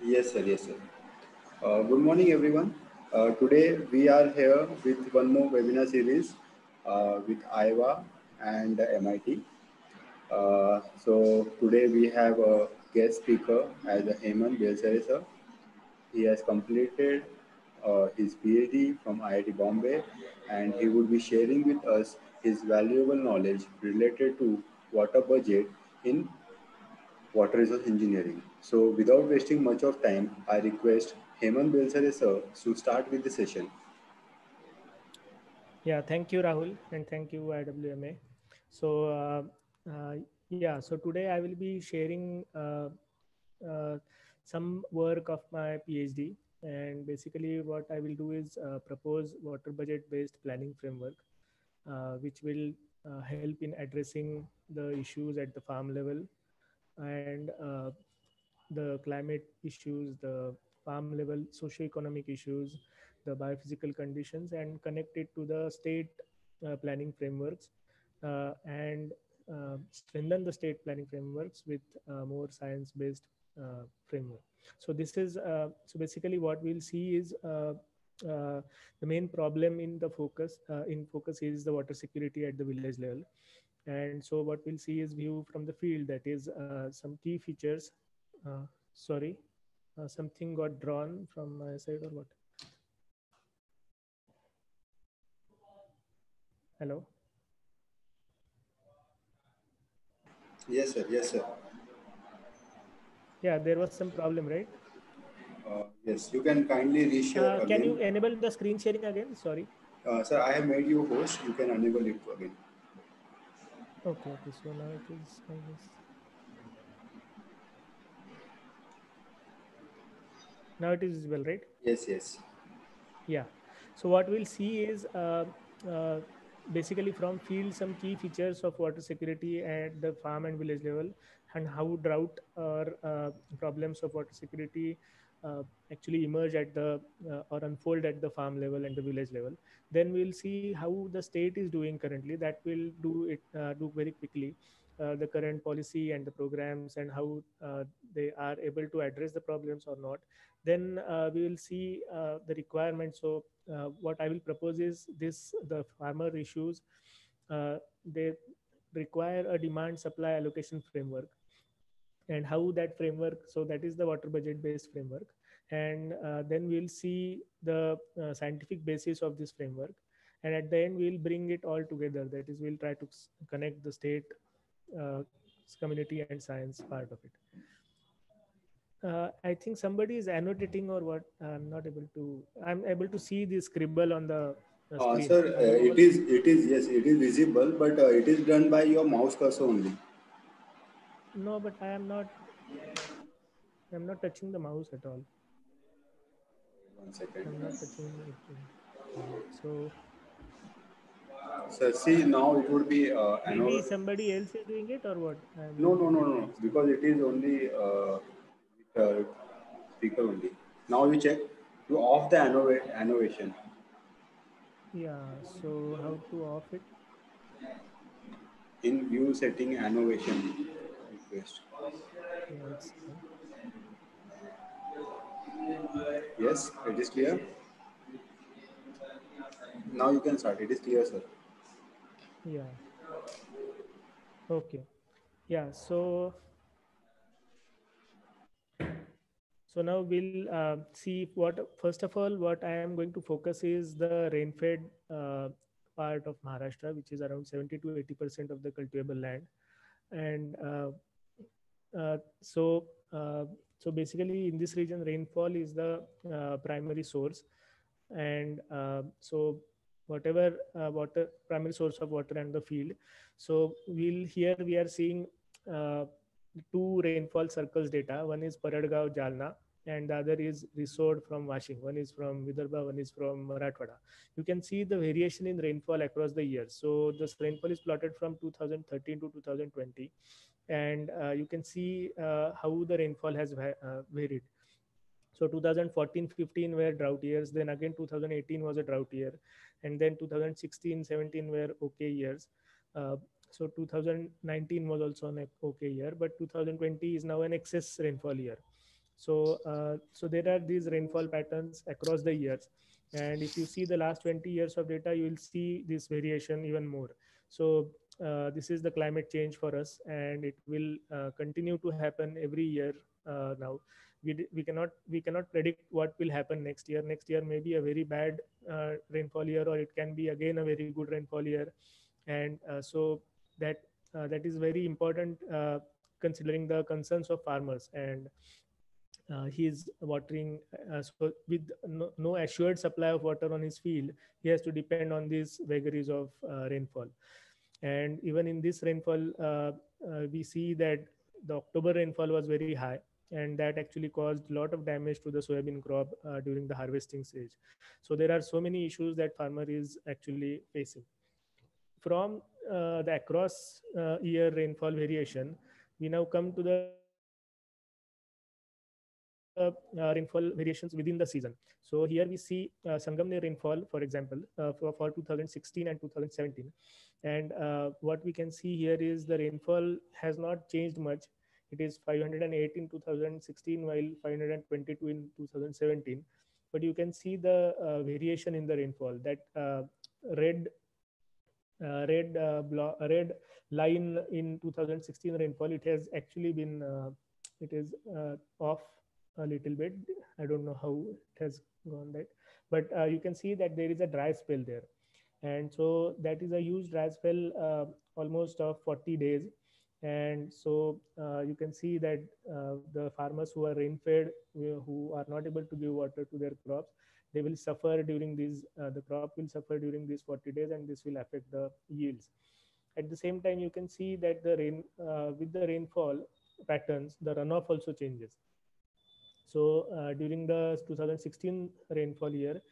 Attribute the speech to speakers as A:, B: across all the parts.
A: Yes, sir. Yes, sir. Good morning, everyone. Today we are here with one more webinar series with Iowa and MIT. So today we have a guest speaker as a Hemant Belsare sir. He has completed his PhD from IIT Bombay, and he would be sharing with us his valuable knowledge related to water budget in water resource engineering. So without wasting much of time, I request Hemant Belsare sir to start with the session.
B: Yeah, thank you, Rahul, and thank you, IWMA. So, so today I will be sharing uh, some work of my PhD, and basically what I will do is propose water budget-based planning framework, which will help in addressing the issues at the farm level and the climate issues, the farm level socio-economic issues, the biophysical conditions, and connect it to the state planning frameworks and strengthen the state planning frameworks with more science-based framework. So this is so basically what we'll see is the main problem in focus is the water security at the village level. And so what we'll see is view from the field, that is some key features. uh, Sorry, something got drawn from my side or what? Hello.
A: Yes, sir. Yes, sir.
B: Yeah, there was some problem, right?
A: Yes, you can kindly reshare
B: Can you
A: again.
B: enable the screen sharing again? Sorry.
A: Sir, I have made you host. You can enable it again.
B: Okay, so now it is, I guess. Now it is visible, right?
A: Yes, yes.
B: Yeah. So what we'll see is uh, basically from field some key features of water security at the farm and village level, and how drought or problems of water security uh, actually emerge at the or unfold at the farm level and the village level. Then we'll see how the state is doing currently. That will do very quickly. The current policy and the programs, and how they are able to address the problems or not. Then we will see the requirements. So what I will propose is this: the farmer issues, they require a demand supply allocation framework, and how that framework, so that is the water budget based framework. And then we'll see the scientific basis of this framework, and at the end we'll bring it all together. That is, we'll try to connect the state, uh, community and science part of it. I think somebody is annotating or what. I'm not able to. I'm able to see the scribble on the screen.
A: Sir,
B: Are you all?
A: yes, it is visible, but it is done by your mouse cursor only.
B: No, but I am not. I'm not touching the mouse at all.
A: 1 second.
B: I'm not touching it. So
A: Sir, see now it would be
B: maybe somebody else is doing it or what? I'm
A: no,
B: not
A: no, no,
B: able to
A: no,
B: understand.
A: because it is only with, speaker only. Now you check to off the annovation
B: Yeah. So how to off it?
A: in view setting annovation request.
B: Yeah, it's on.
A: Yes, it is clear. Now you can start. It is clear, sir.
B: Yeah. Okay. Yeah. So now we'll see what, first of all, what I am going to focus is the rain-fed part of Maharashtra, which is around 70 to 80% of the cultivable land. And uh, so, uh, so basically in this region, rainfall is the primary source. And so whatever primary source of water and the field. So we are seeing uh, two rainfall circles data. One is Paradgaon, Jalna, and the other is Risod from Washing. One is from Vidarbha, one is from Marathwada. You can see the variation in rainfall across the years. So this rainfall is plotted from 2013 to 2020, and you can see how the rainfall has varied. So 2014-15 were drought years, then again 2018 was a drought year, and then 2016-17 were okay years. uh, so 2019 was also an okay year, but 2020 is now an excess rainfall year. So there are these rainfall patterns across the years, and if you see the last 20 years of data, you will see this variation even more. So this is the climate change for us, and it will continue to happen every year now. We cannot predict what will happen next year. Next year may be a very bad rainfall year, or it can be again a very good rainfall year. And so that that is very important, considering the concerns of farmers. And he's watering, so with no assured supply of water on his field, he has to depend on these vagaries of rainfall. And even in this rainfall, we see that the October rainfall was very high, and that actually caused a lot of damage to the soybean crop during the harvesting stage. So there are so many issues that farmer is actually facing. From the across year rainfall variation, we now come to the rainfall variations within the season. So here we see Sangamner rainfall, for example, for 2016 and 2017. And what we can see here is the rainfall has not changed much. It is 508 in 2016, while 522 in 2017. But you can see the variation in the rainfall. That red red line in 2016 rainfall, it has actually been it is off a little bit. I don't know how it has gone that, but you can see that there is a dry spell there. And so that is a huge dry spell, almost of 40 days. And so you can see that the farmers who are rain fed, who are not able to give water to their crops, they will suffer during these the crop will suffer during these 40 days, and this will affect the yields. At the same time, you can see that the rain with the rainfall patterns, the runoff also changes. So during the 2016 rainfall year,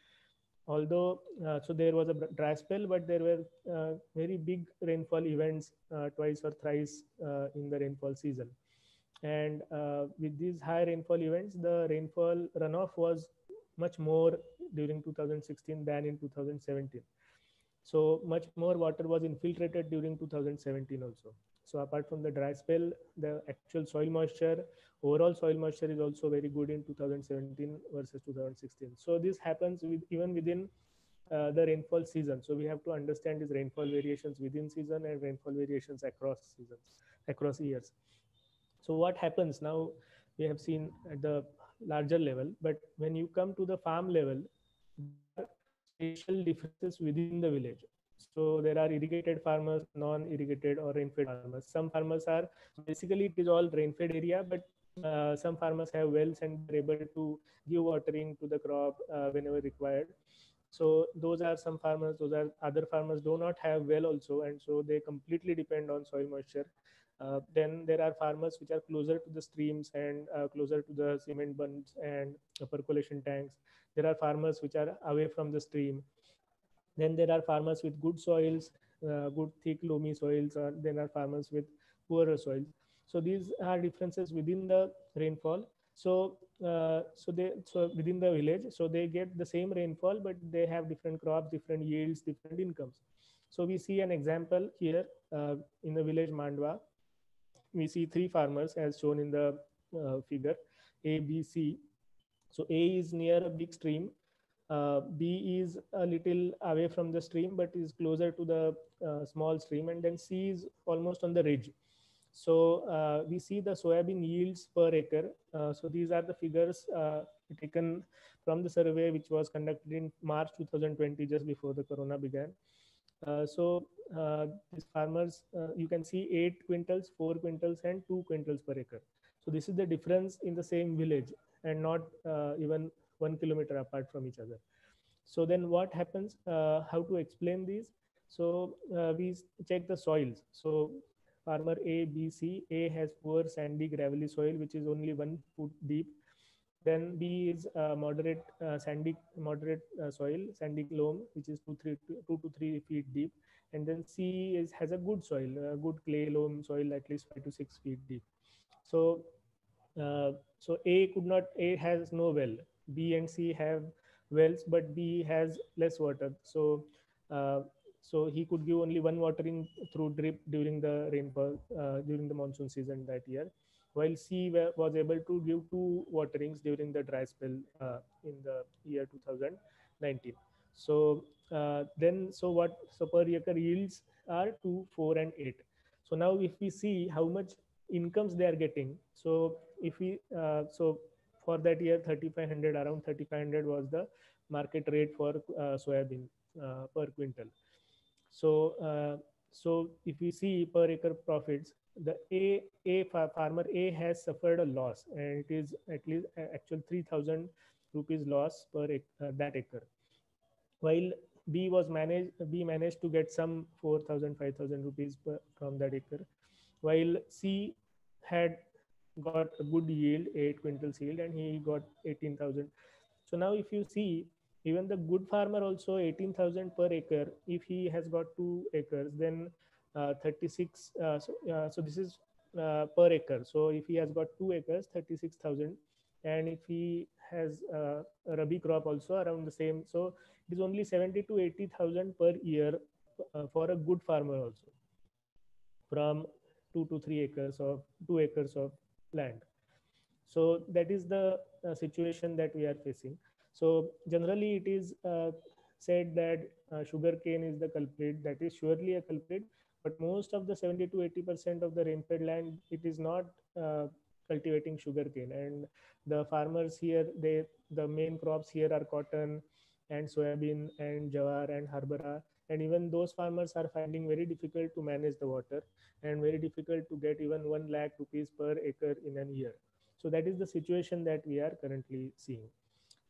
B: although so there was a dry spell, but there were very big rainfall events twice or thrice in the rainfall season. And with these high rainfall events, the rainfall runoff was much more during 2016 than in 2017. So much more water was infiltrated during 2017 also. So apart from the dry spell, the actual soil moisture, overall soil moisture is also very good in 2017 versus 2016. So this happens with even within the rainfall season. So we have to understand these rainfall variations within season and rainfall variations across seasons, across years. So what happens now, we have seen at the larger level, but when you come to the farm level, there are spatial differences within the village. So there are irrigated farmers, non-irrigated or rain-fed farmers. Some farmers are, so basically it is all rain-fed area, but some farmers have wells and they're able to give watering to the crop whenever required. So those are some farmers. Those are other farmers do not have well also, and so they completely depend on soil moisture. Then there are farmers which are closer to the streams and closer to the cement bunds and percolation tanks. There are farmers which are away from the stream. Then there are farmers with good soils, good thick loamy soils. Then are farmers with poorer soils. So these are differences within the rainfall. So within the village, so they get the same rainfall, but they have different crops, different yields, different incomes. So we see an example here in the village Mandwa. We see three farmers as shown in the figure A, B, C. So A is near a big stream. B is a little away from the stream but is closer to the small stream, and then C is almost on the ridge. So we see the soybean yields per acre. So these are the figures taken from the survey which was conducted in March 2020, just before the corona began. So these farmers, you can see 8 quintals, 4 quintals, and 2 quintals per acre. So this is the difference in the same village, and not even 1 kilometer apart from each other. So then what happens? How to explain these? So we check the soils. So farmer A, B, C. A has poor sandy gravelly soil which is only 1 foot deep. Then B is moderate soil, sandy loam, which is 2 to 3 feet deep. And then C has a good soil, good clay loam soil, at least 5 to 6 feet deep. So A has no well. B and C have wells, but B has less water. Uh, so he could give only one watering through drip during the rainfall, during the monsoon season that year. while C was able to give two waterings during the dry spell in the year 2019. So so per acre yields are 2, 4, and 8. So now if we see how much incomes they are getting, so if we for that year 3500, around 3500 was the market rate for soybean per quintal. So so if we see per acre profits, the farmer A has suffered a loss, and it is at least actual 3000 rupees loss per that acre, while B managed to get some 4000 5000 rupees from that acre, while C had got a good yield, 8 quintals yield, and he got 18,000. So now if you see, even the good farmer also 18,000 per acre, if he has got 2 acres, then 36 so this is per acre. So if he has got 2 acres, 36,000, and if he has a rabi crop also around the same, so it is only 70 to 80,000 per year for a good farmer also, from 2 to 3 acres of 2 acres of land. So that is the situation that we are facing. So generally it is said that sugarcane is the culprit. That is surely a culprit, but most of the 70 to 80% of the rainfed land, it is not cultivating sugarcane. And the farmers here, the main crops here are cotton and soybean and jawar and harbara, and even those farmers are finding very difficult to manage the water, and very difficult to get even 1 lakh rupees per acre in a year. So that is the situation that we are currently seeing.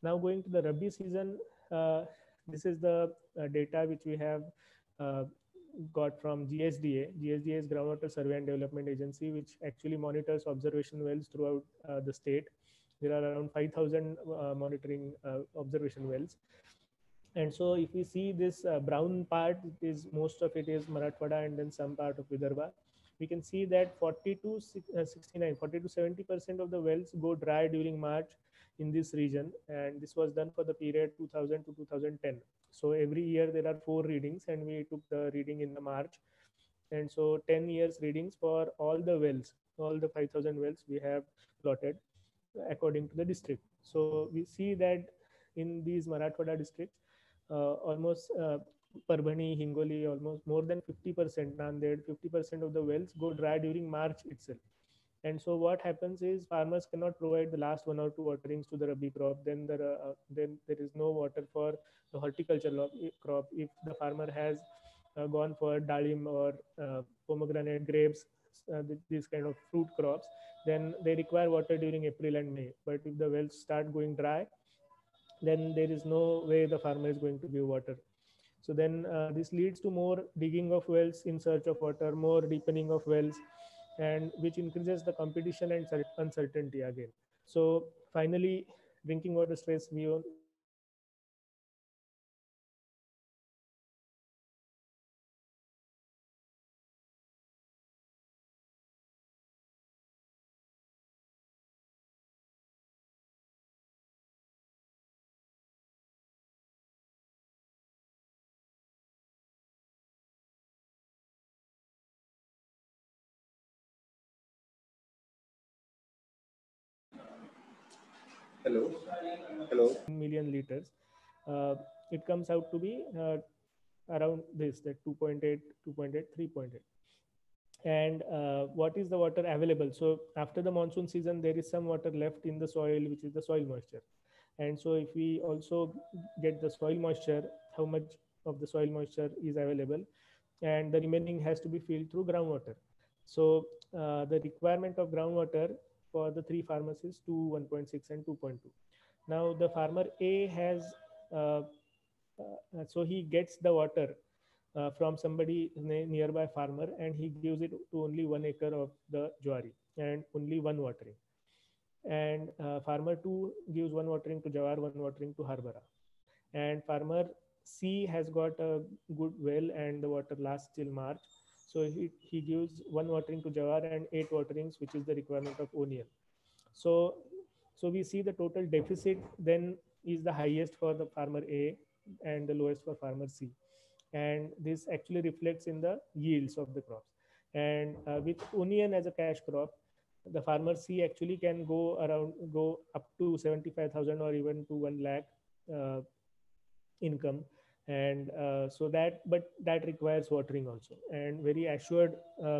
B: Now going to the Rabi season, this is the data which we have uh, got from GSDA. GSDA is Groundwater Survey and Development Agency, which actually monitors observation wells throughout the state. There are around 5,000 monitoring observation wells. And so if we see this brown part, it is most of it is Marathwada and then some part of Vidarbha. We can see that 40 to 69, 40 to 70% of the wells go dry during March in this region. And this was done for the period 2000 to 2010. So every year there are 4 readings, and we took the reading in the March. And so 10 years readings for all the wells, all the 5,000 wells we have plotted according to the district. So we see that in these Marathwada districts, almost Parbhani, Hingoli, almost more than 50%, Nanded, 50% of the wells go dry during March itself. And so what happens is farmers cannot provide the last 1 or 2 waterings to the Rabi crop. Then there is no water for the horticultural crop. If the farmer has gone for dalim or pomegranate, grapes, these kind of fruit crops, then they require water during April and May. But if the wells start going dry, then there is no way the farmer is going to give water. So then this leads to more digging of wells in search of water, more deepening of wells, and which increases the competition and uncertainty again. So finally, drinking water stress, we all know that drinking water stress is
A: Hello. Hello.
B: 10 million liters. It comes out to be around this, that 2.8, 2.8, 3.8. And what is the water available? So after the monsoon season, there is some water left in the soil, which is the soil moisture. And so if we also get the soil moisture, how much of the soil moisture is available, and the remaining has to be filled through groundwater. So the requirement of groundwater for the 3 farmers is 2, 1.6, and 2.2. Now the farmer A has uh, so he gets the water from somebody nearby farmer, and he gives it to only 1 acre of the jowari and only 1 watering. And farmer 2 gives 1 watering to jawar, 1 watering to harbara. And farmer C has got a good well and the water lasts till March. So he gives 1 watering to jawar and 8 waterings, which is the requirement of onion. So so we see the total deficit then is the highest for the farmer A and the lowest for farmer C. And this actually reflects in the yields of the crops. And with onion as a cash crop, the farmer C actually can go up to 75,000 or even to 1 lakh uh, income. And so that, but that requires watering also, and very assured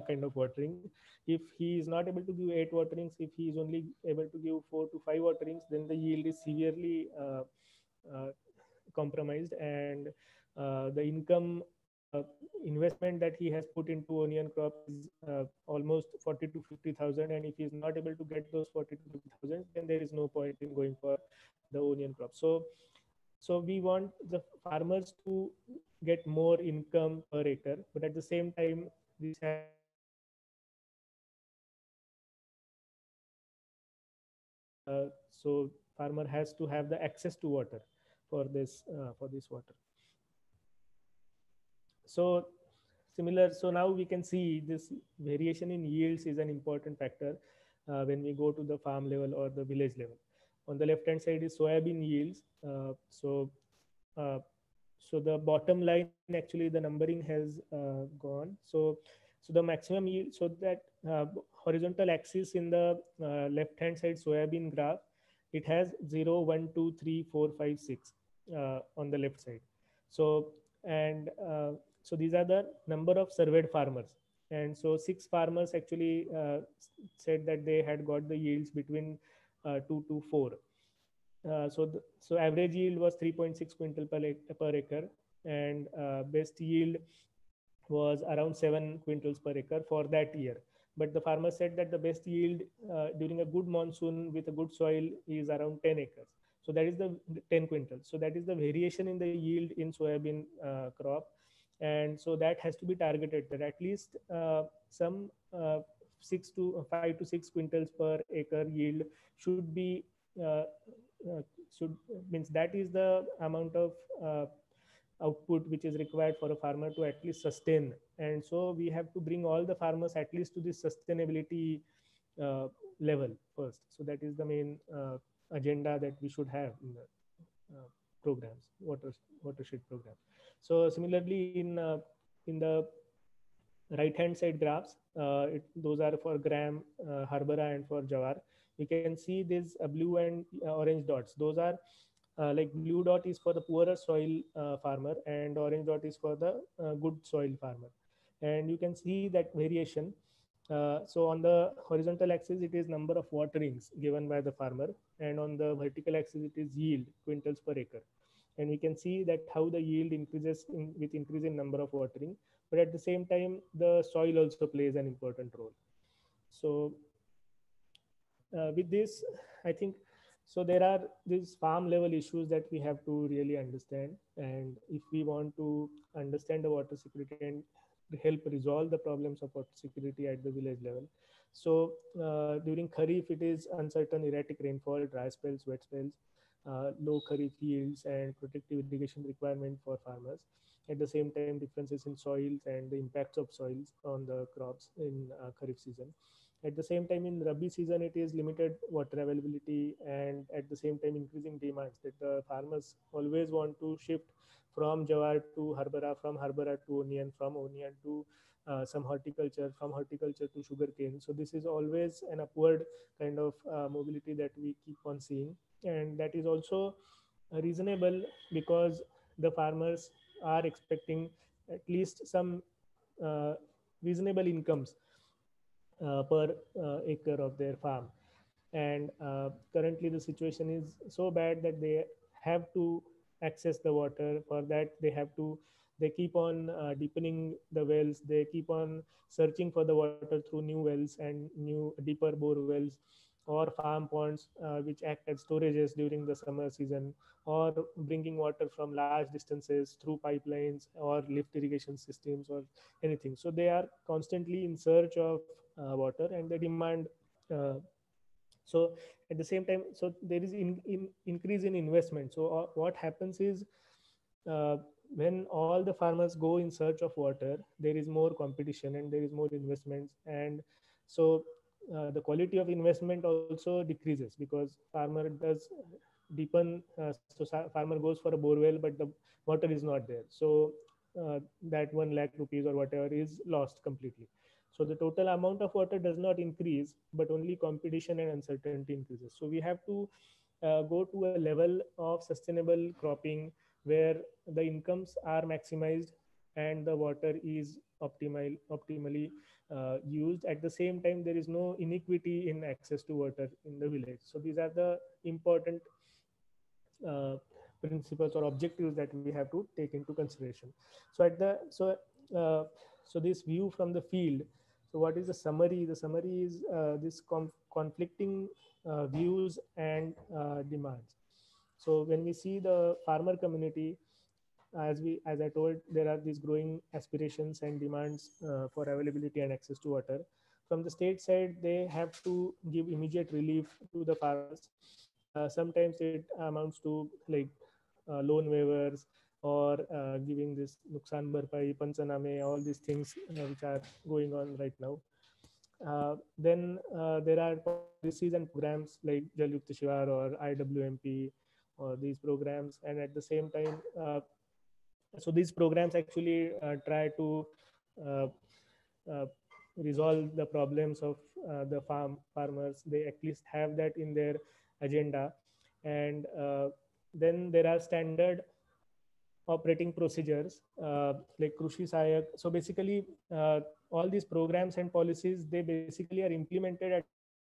B: kind of watering. If he is not able to give 8 waterings, if he is only able to give 4 to 5 waterings, then the yield is severely uh, compromised. And the income investment that he has put into onion crop is almost 40 to 50,000, and if he is not able to get those 40 to 50,000, then there is no point in going for the onion crop. So we want the farmers to get more income per acre, but at the same time, this has to be so farmer has to have the access to water for this water. So similar, so now we can see this variation in yields is an important factor when we go to the farm level or the village level. On the left hand side is soybean yields. Uh, so the bottom line, actually the numbering has gone. So the maximum yield, so that horizontal axis in the left hand side soybean graph, it has 0 1 2 3 4 5 6 on the left side. So and so these are the number of surveyed farmers. And so 6 farmers actually said that they had got the yields between 2 to 4. So average yield was 3.6 quintal per acre, and best yield was around 7 quintals per acre for that year. But the farmer said that the best yield during a good monsoon with a good soil is around 10 acres. So that is the 10 quintals. So that is the variation in the yield in soybean crop. And so that has to be targeted, that at least some 5 to 6 quintals per acre yield should be uh, should means that is the amount of output which is required for a farmer to at least sustain. And so we have to bring all the farmers at least to this sustainability uh, level first. So that is the main agenda that we should have in the programs, watershed programs. So similarly in the right hand side graphs, those are for gram, harbara, and for jawar. You can see these blue and orange dots. Those are like blue dot is for the poorer soil farmer, and orange dot is for the good soil farmer. And you can see that variation. So on the horizontal axis, it is number of waterings given by the farmer, and on the vertical axis, it is yield, quintals per acre. And we can see that how the yield increases with increase in number of watering, but at the same time, the soil also plays an important role. So with this, I think, so there are these farm level issues that we have to really understand. And if we want to understand the water security and help resolve the problems of water security at the village level, so during kharif it is uncertain erratic rainfall, dry spells, wet spells, low kharif yields, and protective irrigation requirement for farmers. At the same time, differences in soils and the impacts of soils on the crops in kharif season. At the same time, in Rabi season, it is limited water availability, and at the same time, increasing demands that the farmers always want to shift from jawar to harbara, from harbara to onion, from onion to some horticulture, from horticulture to sugarcane. So this is always an upward kind of mobility that we keep on seeing, and that is also reasonable because the farmers are expecting at least some uh, reasonable incomes per acre of their farm. And currently the situation is so bad that they have to access the water. For that they keep on deepening the wells, they keep on searching for the water through new wells and new deeper bore wells, or farm ponds which act as storages during the summer season, or bringing water from large distances through pipelines or lift irrigation systems or anything. So they are constantly in search of water, and they demand uh, so at the same time, so there is increase in investment. So what happens is uh, when all the farmers go in search of water, there is more competition and there is more investments. And so the quality of investment also decreases because farmer does deepen farmer goes for a bore well, but the water is not there. So that 1 lakh rupees or whatever is lost completely. So the total amount of water does not increase, but only competition and uncertainty increases. So we have to go to a level of sustainable cropping where the incomes are maximized and the water is optimally used. At the same time, there is no inequity in access to water in the village. So these are the important uh, principles or objectives that we have to take into consideration. So at the uh, so this view from the field. So what is the summary? The summary is this conflicting views and demands. So when we see the farmer community, as I told, there are these growing aspirations and demands for availability and access to water. From the state side, they have to give immediate relief to the farmers. Sometimes it amounts to like loan waivers or giving this nuksan bharpai, panchaname, all these things which are going on right now. Then there are policies and programs like Jal Yukt Shivar or IWMP or these programs, and at the same time, so these programs actually try to uh, uh, resolve the problems of the farmers. They at least have that in their agenda. And then there are standard operating procedures like Krushi Sahayak. So basically, all these programs and policies, they basically are implemented at a very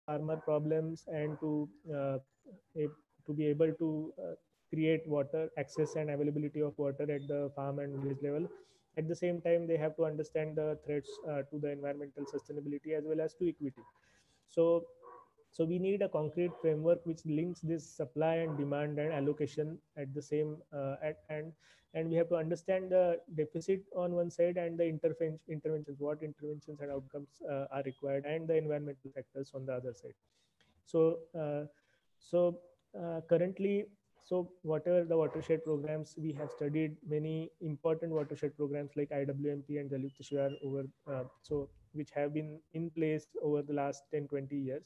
B: farmer problems and to be able to create water access and availability of water at the farm and village level. At the same time, they have to understand the threats to the environmental sustainability as well as to equity. So so we need a concrete framework which links this supply and demand and allocation at the same and we have to understand the deficit on one side and the interventions, what interventions and outcomes are required, and the environmental factors on the other side. So currently, so whatever the watershed programs, we have studied many important watershed programs like IWMP and Dalit Shivar over so which have been in place over the last 10-20 years.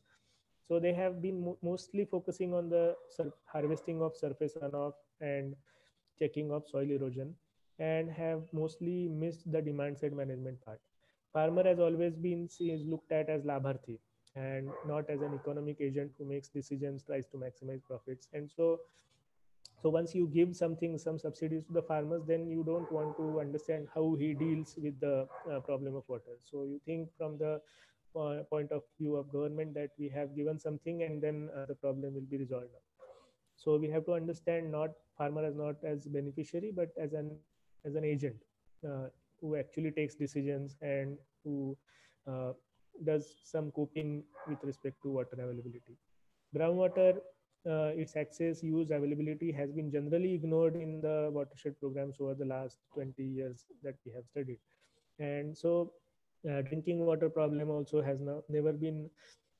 B: So they have been mostly focusing on the harvesting of surface runoff and checking of soil erosion, and have mostly missed the demand side management part. Farmer has always been is looked at as labharthi and not as an economic agent who makes decisions, tries to maximize profits. And so once you give something, some subsidies to the farmers, then you don't want to understand how he deals with the problem of water. So you think from the point of view of government that we have given something and then the problem will be resolved now. So we have to understand not farmer as not as beneficiary but as an agent uh, who actually takes decisions and who uh, does some coping with respect to water availability. Groundwater, its access, use, availability has been generally ignored in the watershed programs over the last 20 years that we have studied. And so drinking water problem also has never been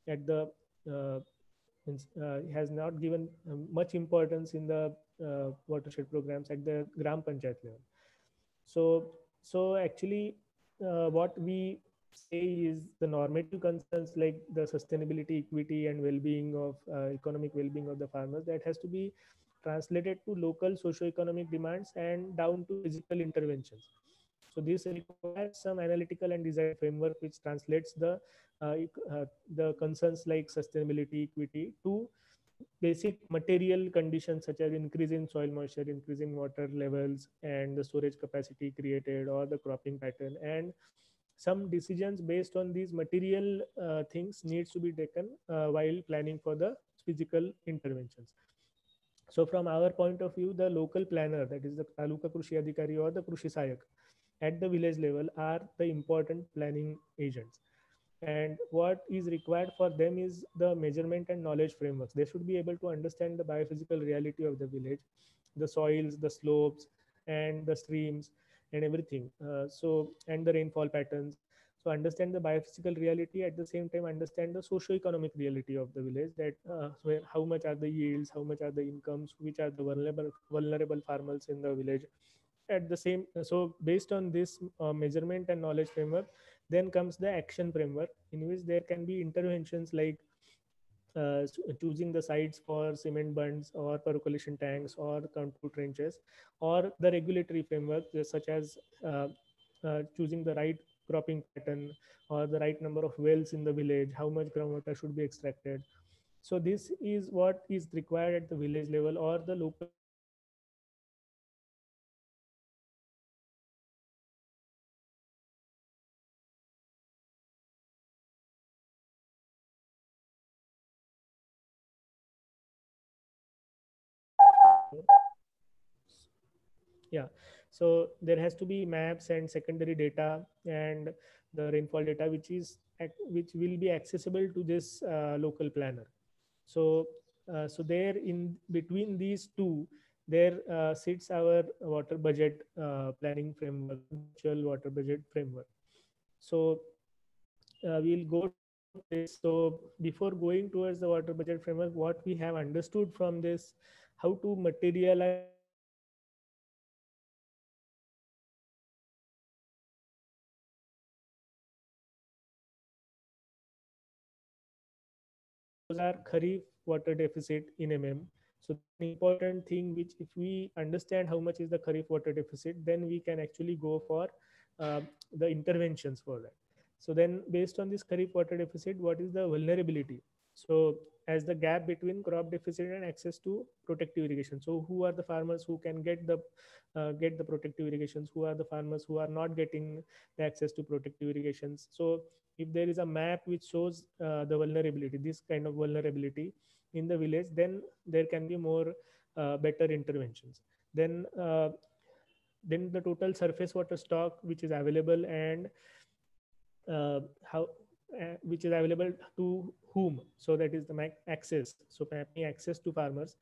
B: at the uh, has not given much importance in the watershed programs at the gram panchayat level. So actually, what we say is the normative concerns like the sustainability, equity, and well-being of economic well-being of the farmers, that has to be translated to local socio-economic demands and down to physical interventions. So this requires some analytical and design framework which translates uh, the concerns like sustainability, equity to basic material conditions such as increase in soil moisture, increase in water levels, and the storage capacity created, or the cropping pattern. And some decisions based on these material things needs to be taken while planning for the physical interventions. So from our point of view, the local planner, that is the taluka krushi adhikari or the krushi sayak at the village level, are the important planning agents. And what is required for them is the measurement and knowledge frameworks. They should be able to understand the biophysical reality of the village, the soils, the slopes, and the streams, and everything. And the rainfall patterns. So understand the biophysical reality, at the same time understand the socio-economic reality of the village, that how much are the yields, how much are the incomes, which are the vulnerable farmers in the village. At the same So based on this measurement and knowledge framework, then comes the action framework, in which there can be interventions like choosing the sites for cement bunds or percolation tanks or contour trenches, or the regulatory framework such as choosing the right cropping pattern, or the right number of wells in the village, how much groundwater should be extracted. So this is what is required at the village level or the local level. And these interventions can be yeah. So there has to be maps and secondary data and the rainfall data, which will be accessible to this local planner. So so there, in between these two, there sits our water budget planning framework, the virtual water budget framework. So we'll go towards this. So before going towards the water budget framework, what we have understood from this, how to materialize the water budget framework. Those are kharif water deficit in mm. So that's an important thing, which if we understand how much is the kharif water deficit, then we can actually go for uh, the interventions for that. So then based on this kharif water deficit, what is the vulnerability? So as the gap between crop deficit and access to protective irrigation. So who are the farmers who can get the protective irrigations? Who are the farmers who are not getting the access to protective irrigations? So if there is a map which shows the vulnerability, this kind of vulnerability in the village, then there can be more better interventions. Then uh, then the total surface water stock which is available, and how which is available to whom. So that is the access, so mapping access to farmers.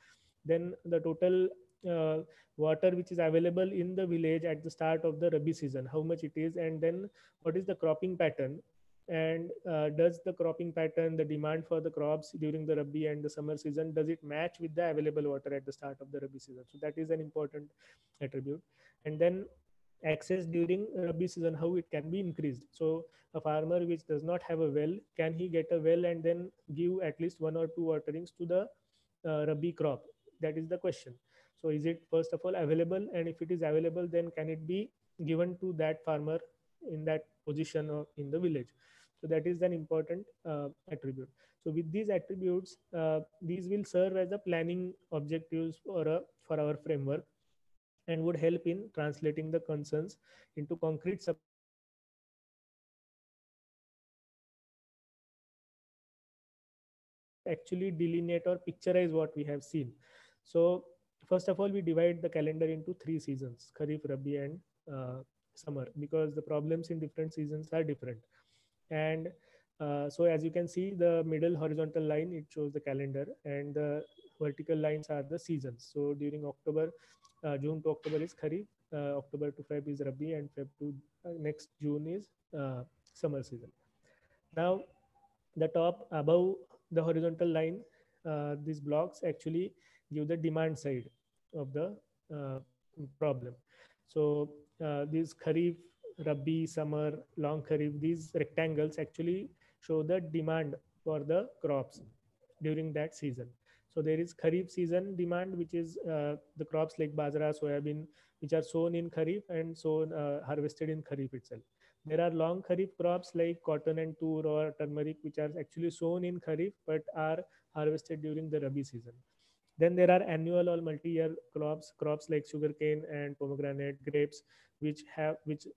B: Then the total uh, water which is available in the village at the start of the rabi season, how much it is. And then what is the cropping pattern, and does the cropping pattern, the demand for the crops during the rabi and the summer season, does it match with the available water at the start of the rabi season? So that is an important attribute. And then access during rabi season, how it can be increased. So a farmer which does not have a well, can he get a well and then give at least one or two waterings to the rabi crop? That is the question. So is it first of all available, and if it is available, then can it be given to that farmer in that position or in the village? So that is an important attribute. So with these attributes, these will serve as the planning objectives for our framework, and would help in translating the concerns into concrete support and to actually delineate or picturize what we have seen. So first of all, we divide the calendar into three seasons: kharif, rabi, and summer, because the problems in different seasons are different. And so as you can see, the middle horizontal line, it shows the calendar, and the vertical lines are the seasons. So during October, June to October is kharif, October to Feb is rabi, and Feb to next June is summer season. Now the top above the horizontal line, these blocks actually give the demand side of the uh, problem. So these kharif, rabi, summer, long kharif, these rectangles actually show the demand for the crops during that season. So there is Kharif season demand, which is the crops like bajra, soybean, which are sown in Kharif and sown harvested in Kharif itself. There are long Kharif crops like cotton and tur or turmeric, which are actually sown in Kharif but are harvested during the Rabi season. Then there are annual or multi-year crops like sugarcane and pomegranate, grapes, which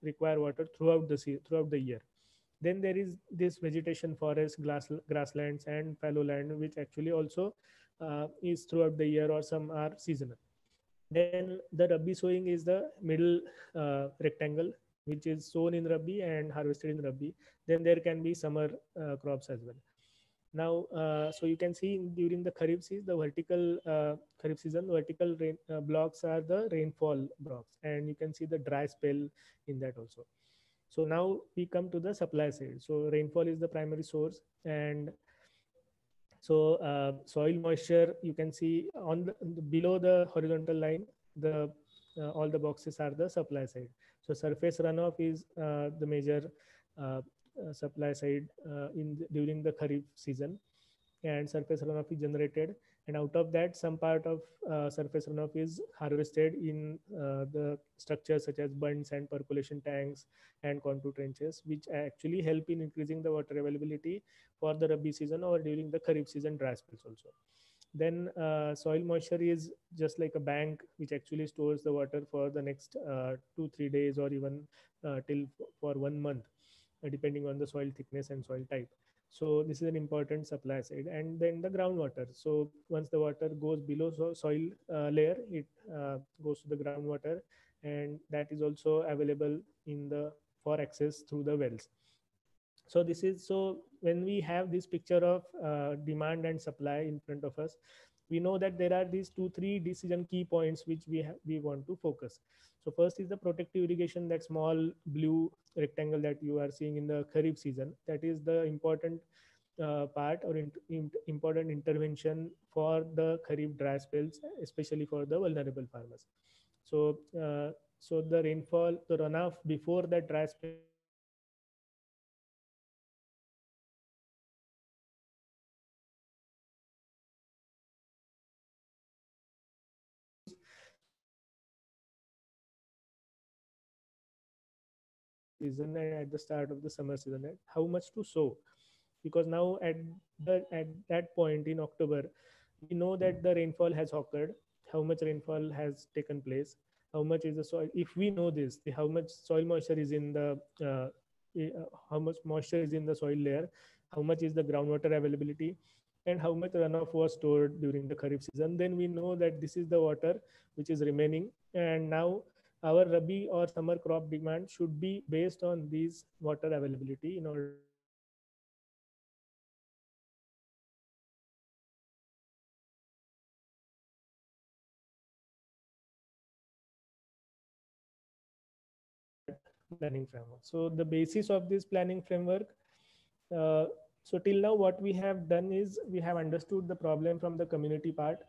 B: require water throughout the year. Then there is this vegetation forest, grasslands, and fallow land, which actually also is throughout the year, or some are seasonal. Then the Rabi sowing is the middle rectangle, which is sown in Rabi and harvested in Rabi. Then there can be summer crops as well. Now, so you can see during the Kharif season, vertical blocks are the rainfall blocks, and you can see the dry spell in that also. So now we come to the supply side. So rainfall is the primary source, and so soil moisture, you can see on below the horizontal line, the all the boxes are the supply side. So surface runoff is the major uh, supply side during the Kharif season, and surface runoff is generated, and out of that some part of surface runoff is harvested in the structures such as bunds and percolation tanks and contour trenches, which actually help in increasing the water availability for the Rabi season or during the Kharif season dry spells also. Then soil moisture is just like a bank which actually stores the water for the next 2 3 days, or even till for 1 month, depending on the soil thickness and soil type. So this is an important supply side. And then the groundwater. So once the water goes below soil layer, it goes to the groundwater, and that is also available in the for access through the wells. So this is, so when we have this picture of demand and supply in front of us, we know that there are these 2 3 decision key points which we want to focus. So first is the protective irrigation, that small blue rectangle that you are seeing in the Kharif season. That is the important part, or important intervention for the Kharif dry spells, especially for the vulnerable farmers. So so the rainfall, the runoff before that dry spell is season and at the start of the summer season, and how much to sow. Because now at that point in October, we know that the rainfall has occurred, how much rainfall has taken place, how much is the soil. If we know this, how much soil moisture is in the how much moisture is in the soil layer, how much is the groundwater availability, and how much runoff was stored during the Kharif season, then we know that this is the water which is remaining. And now our Rabi or summer crop demand should be based on these water availability in order to planning framework. So the basis of this planning framework, uh, so till now what we have done is we have understood the problem from the community part,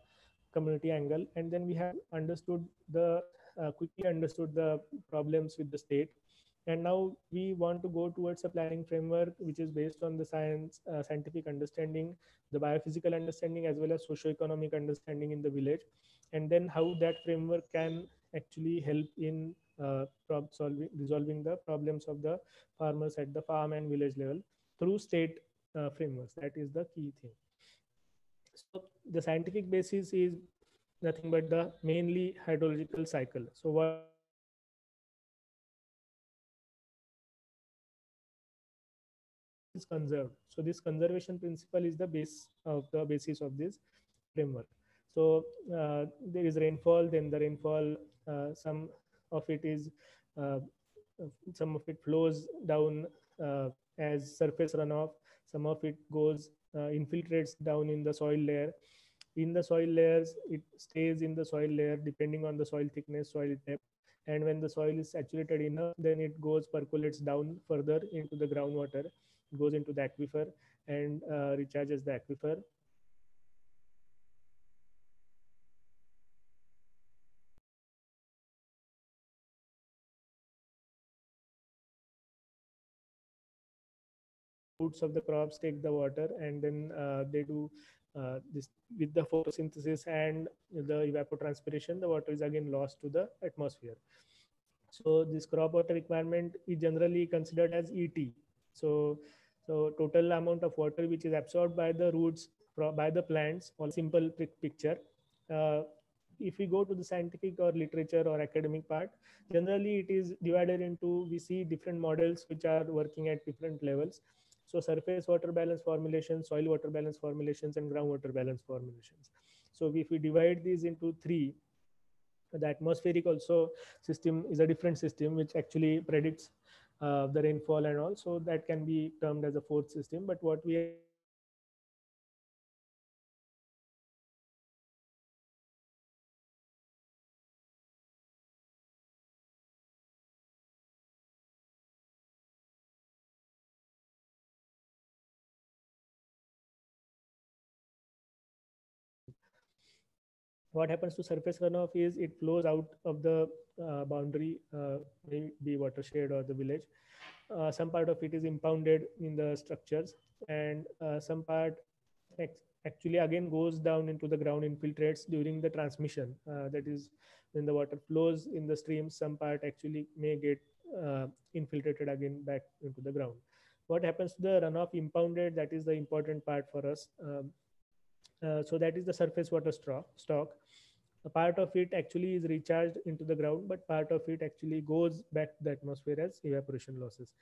B: community angle, and then we have understood the quickly understood the problems with the state. And now we want to go towards a planning framework which is based on the scientific understanding, the biophysical understanding, as well as socio-economic understanding in the village, and then how that framework can actually help in resolving the problems of the farmers at the farm and village level through state frameworks. That is the key thing. So the scientific basis is nothing but the mainly hydrological cycle. So what is the hydrological cycle? Water is conserved. So this conservation principle is the basis of this framework. So there is rainfall, then the rainfall, some of it is uh, some of it flows down as surface runoff, some of it goes infiltrates down in the soil layer. In the soil layers, it stays in the soil layer depending on the soil thickness, soil depth. And when the soil is saturated enough, then it goes percolates down further into the groundwater, goes into the aquifer, and recharges the aquifer. Roots of the crops take the water, and then they do this with the photosynthesis and the evapotranspiration, the water is again lost to the atmosphere. So this crop water requirement is generally considered as ET. So, so total amount of water which is absorbed by the roots by the plants. All simple picture. Uh, if we go to the scientific or literature or academic part, generally it is divided into, we see different models which are working at different levels. So surface water balance formulations, soil water balance formulations, and groundwater balance formulations. So if we divide these into three, the atmospheric also system is a different system which actually predicts the rainfall and all, so that can be termed as a fourth system. But what we are actually focusing on is the what happens to surface runoff is it flows out of the boundary, maybe watershed or the village. Some part of it is impounded in the structures, and some part actually again goes down into the ground, infiltrates during the transmission. That is, when the water flows in the streams, some part actually may get infiltrated again back into the ground. What happens to the runoff impounded? That is the important part for us. So that is the surface water stock. A part of it actually is recharged into the ground, but part of it actually goes back to the atmosphere as evaporation losses.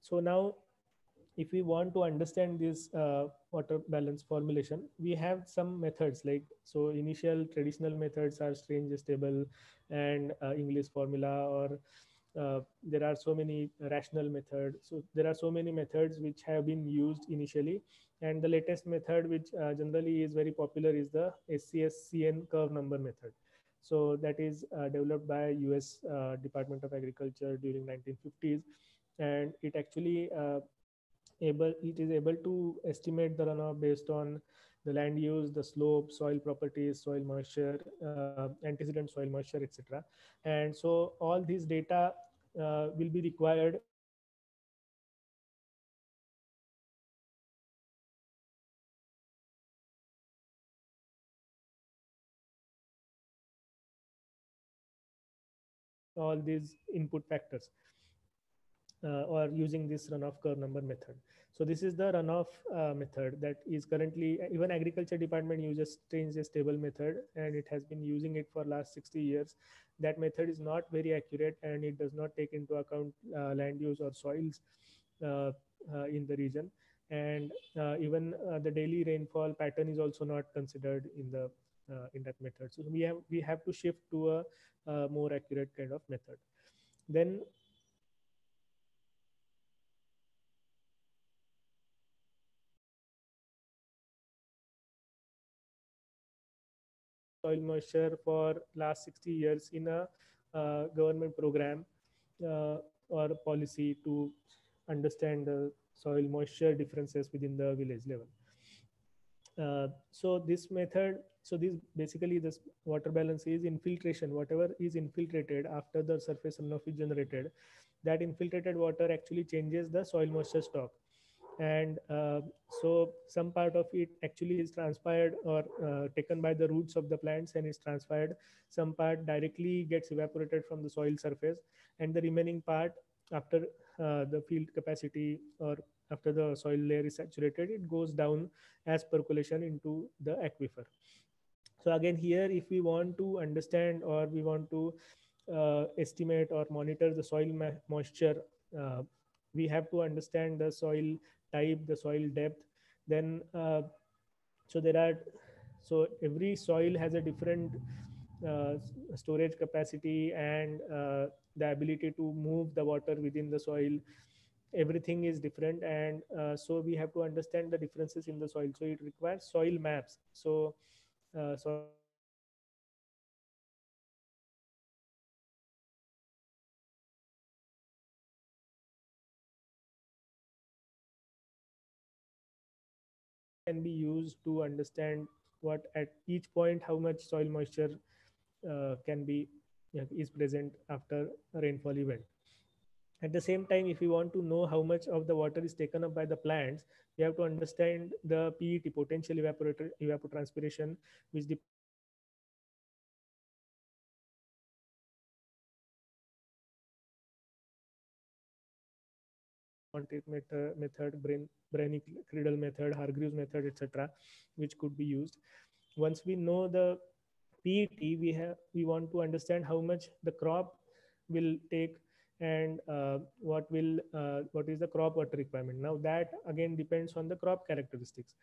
B: So now, if we want to understand this water balance formulation, we have some methods. Like, so initial traditional methods are strange stable and English formula, or there are so many rational methods. So there are so many methods which have been used initially, and the latest method which generally is very popular is the SCSCN curve number method. So that is developed by US Department of Agriculture during 1950s, and it is able to estimate the runoff based on the land use, the slope, soil properties, soil moisture, antecedent soil moisture, etc. And so all these data will be required all these input factors, or using this runoff curve number method. So this is the runoff method that is currently, even agriculture department uses change stable method, and it has been using it for last 60 years. That method is not very accurate, and it does not take into account land use or soils uh, in the region. And even the daily rainfall pattern is also not considered in that method. So we have to shift to a more accurate kind of method. Then soil moisture for last 60 years in a government program uh, or policy to understand the soil moisture differences within the village level. So this method, so this basically, this water balance is infiltration. Whatever is infiltrated after the surface runoff is generated, that infiltrated water actually changes the soil moisture stock. And so some part of it actually is transpired or taken by the roots of the plants and is transferred. Some part directly gets evaporated from the soil surface, and the remaining part, after the field capacity or after the soil layer is saturated, it goes down as percolation into the aquifer. So again, here, if we want to understand or we want to estimate or monitor the soil moisture, uh, we have to understand the soil type, the soil depth. Then so there are, so every soil has a different uh, storage capacity and the ability to move the water within the soil. Everything is different, and so we have to understand the differences in the soil. So it requires soil maps. So soil maps can be used to understand can be used to understand what at each point how much soil moisture can be is present after a rainfall event. At the same time, if we want to know how much of the water is taken up by the plants, we have to understand the PET, potential evapotranspiration, which depends on the quantitative method, Brenny Criddle method, Hargreaves method, etc., which could be used. Once we know the PET, we want to understand how much the crop will take, and what is the crop water requirement. Now that again depends on the crop characteristics.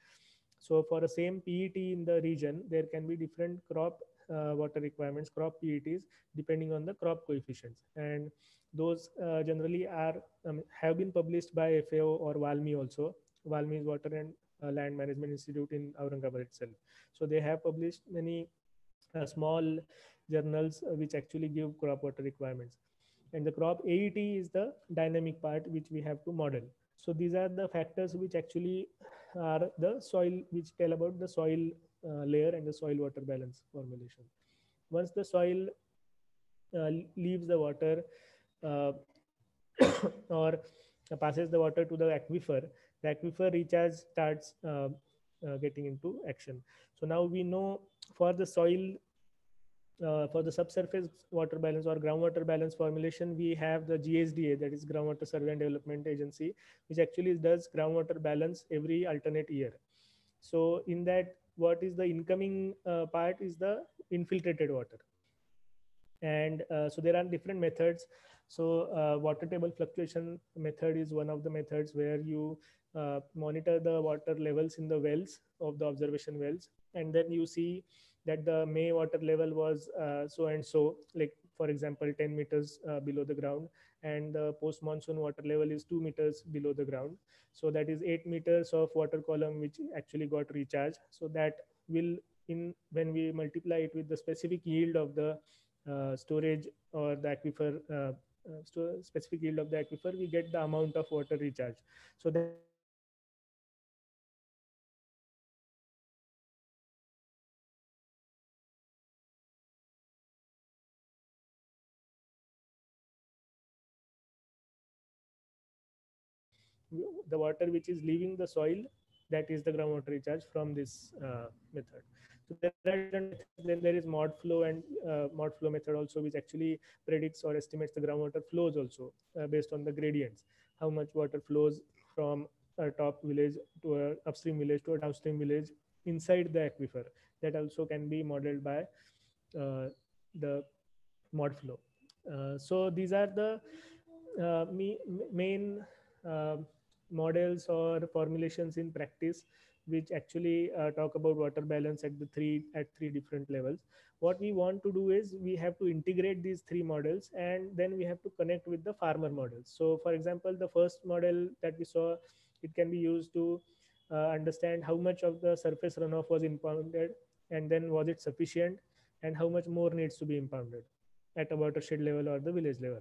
B: So for the same PET in the region, there can be different crop water requirements, crop PETs, depending on the crop coefficients. And those generally have been published by FAO or WALMI also. WALMI is Water and Land Management Institute in Aurangabad itself. So they have published many small journals which actually give crop water requirements. And the crop AET is the dynamic part which we have to model. So these are the factors which actually are the soil, which tell about the soil layer and the soil water balance formulation. Once the soil leaves the water, uh, or passes the water to the aquifer recharge starts getting into action. So now we know for the soil, for the subsurface water balance or groundwater balance formulation, we have the GSDA, that is Groundwater Survey and Development Agency, which actually does groundwater balance every alternate year. So in that, what is the incoming part is the infiltrated water. And so there are different methods. So water table fluctuation method is one of the methods where you monitor the water levels in the wells of the observation wells, and then you see that the May water level was so and so, like for example 10 meters below the ground, and the post monsoon water level is 2 meters below the ground. So that is 8 meters of water column which actually got recharged. So that will, in when we multiply it with the specific yield of the storage or the aquifer, specific yield of the aquifer, we get the amount of water recharge. So that is how we have to the water which is leaving the soil, that is the groundwater recharge from this method. So there are different methods. Then there is mod flow, and mod flow method also, which actually predicts or estimates the groundwater flows also based on the gradients, how much water flows from a top village to a upstream village to a downstream village inside the aquifer. That also can be modeled by the mod flow. So these are the main uh, models or formulations in practice, which actually talk about water balance at three different levels. What we want to do is we have to integrate these three models, and then we have to connect with the farmer models. So for example, the first model that we saw, it can be used to understand how much of the surface runoff was impounded, and then was it sufficient, and how much more needs to be impounded at a watershed level or the village level.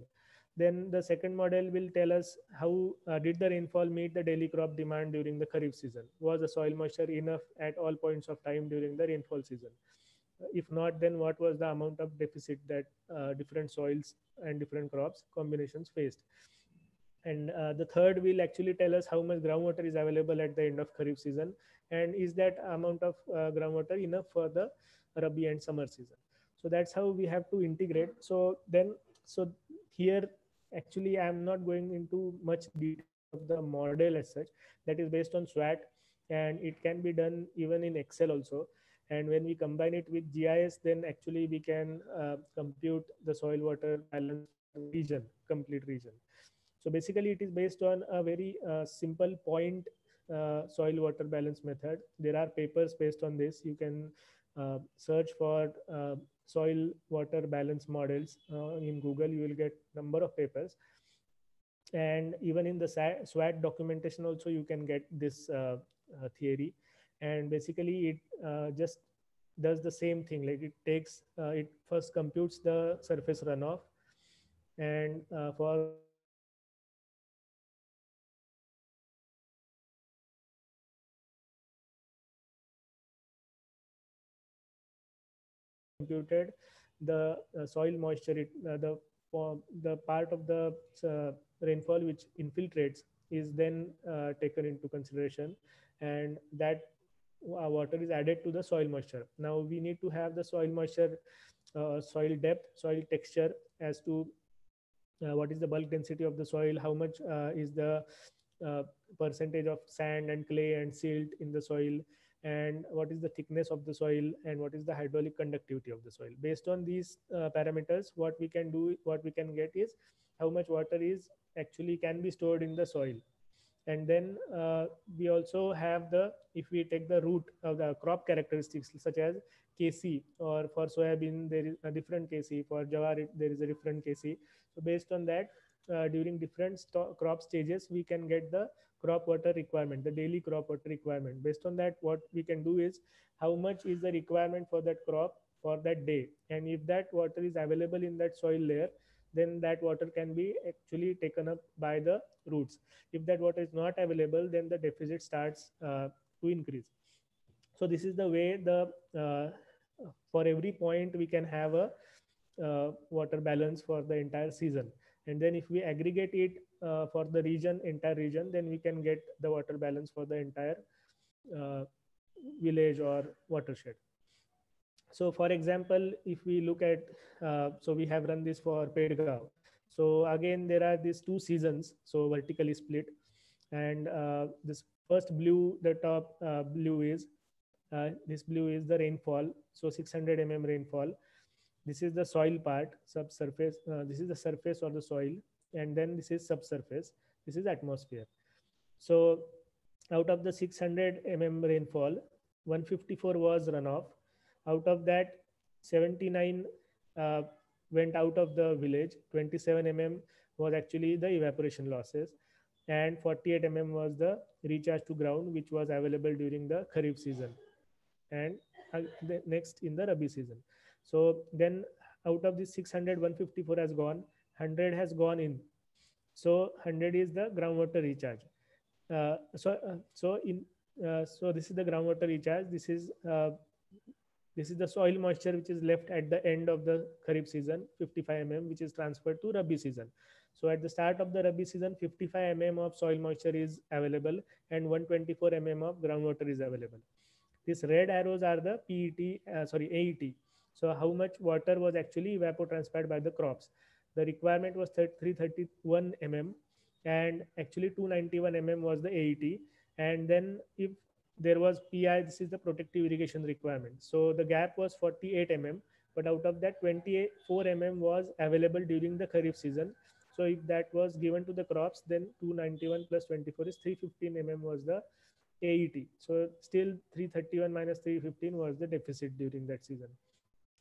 B: Then the second model will tell us how did the rainfall meet the daily crop demand during the Kharif season? Was the soil moisture enough at all points of time during the rainfall season? If not, then what was the amount of deficit that different soils and different crops combinations faced? And the third will actually tell us how much groundwater is available at the end of Kharif season, and is that amount of groundwater enough for the Rabi and summer season? So that's how we have to integrate. So here actually I am not going into much details of the model as such. That is based on SWAT, and it can be done even in Excel also. And when we combine it with GIS, then actually we can compute the soil water balance for the region, complete region. So basically, it is based on a very simple point soil water balance method. There are papers based on this. You can search for soil water balance models in Google. You will get number of papers, and even in the SWAT documentation also you can get this theory. And basically, it just does the same thing. Like it first computes the surface runoff, and for groundwater balance formulation, it computed the soil moisture, the the part of the rainfall which infiltrates is then taken into consideration, and that water is added to the soil moisture. Now we need to have the soil moisture, soil depth, soil texture, as to what is the bulk density of the soil, how much is the uh, percentage of sand and clay and silt in the soil, and what is the thickness of the soil, and what is the hydraulic conductivity of the soil. Based on these parameters, what we can get is how much water is actually can be stored in the soil. And then we also have the, if we take the root of the crop characteristics, such as kc, or for soybean there is a different kc, for jawar there is a different kc. So based on that, during different crop stages, we can get the crop water requirement, the daily crop water requirement. Based on that, what we can do is how much is the requirement for that crop for that day, and if that water is available in that soil layer, then that water can be actually taken up by the roots. If that water is not available, then the deficit starts to increase. So this is the way the for every point we can have a water balance for the entire season. And then if we aggregate it for the entire region, then we can get the water balance for the entire uh, village or watershed. So for example, if we look at, so we have run this for Pedgaon. So again, there are these two seasons, so vertically split. And this first blue, the top blue is, this blue is the rainfall. So 600 rainfall. This is the soil part, subsurface. This is the surface or the soil. And then this is subsurface. This is atmosphere. So out of the 600 rainfall, 154 was runoff. Out of that, 79 uh, went out of the village. 27 was actually the evaporation losses, and 48 was the recharge to ground, which was available during the Kharif season, and the next in the Rabi season. So then out of this 600, 154 has gone, 100 has gone in. So 100 is the groundwater recharge. So this is the groundwater recharge. This is the soil moisture which is left at the end of the Kharif season, 55 which is transferred to Rabi season. So at the start of the Rabi season, 55 of soil moisture is available, and 124 of groundwater is available. These red arrows are the AET. So how much water was actually evapotranspired by the crops. The requirement was 331 and actually 291 was the AET. And then if there was PI, this is the protective irrigation requirement. So the gap was 48 but out of that 24 was available during the Kharif season. So if that was given to the crops, then 291 plus 24 is 315 was the AET. So still 331 minus 315 was the deficit during that season.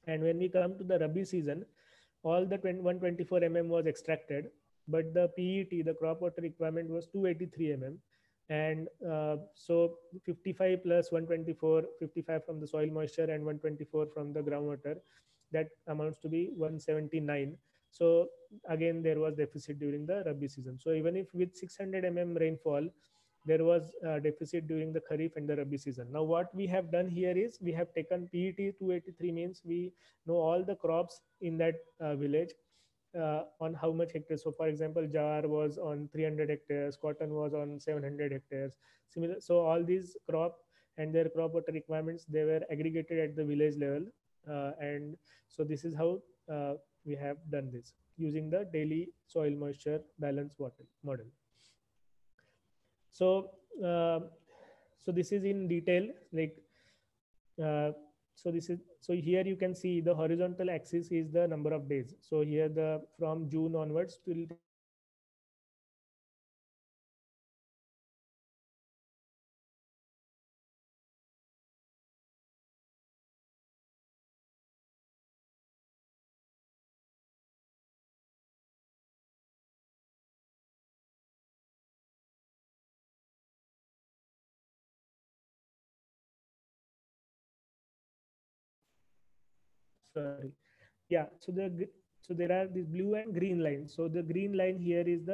B: And when we come to the Rabi season, all the 124 was extracted, but the PET, the crop water requirement, was 283 and so 55 plus 124, 55 from the soil moisture and 124 from the groundwater, that amounts to be 179. So again, there was deficit during the Rabi season. So even if with 600 rainfall, there was a deficit during the Kharif and the Rabi season. Now what we have done here is we have taken PET 283, means we know all the crops in that village on how much hectares. So for example, jawar was on 300 hectares, cotton was on 700 hectares. Similar, so all these crop and their crop water requirements, they were aggregated at the village level. And so this is how we have done this using the daily soil moisture balance water model. So so this is in detail, like uh, so this is, so here you can see the horizontal axis is the number of days. So here the from June onwards till December, the number of days is given, and vertically the sorry, yeah. So there are these blue and green lines. So the green line here is the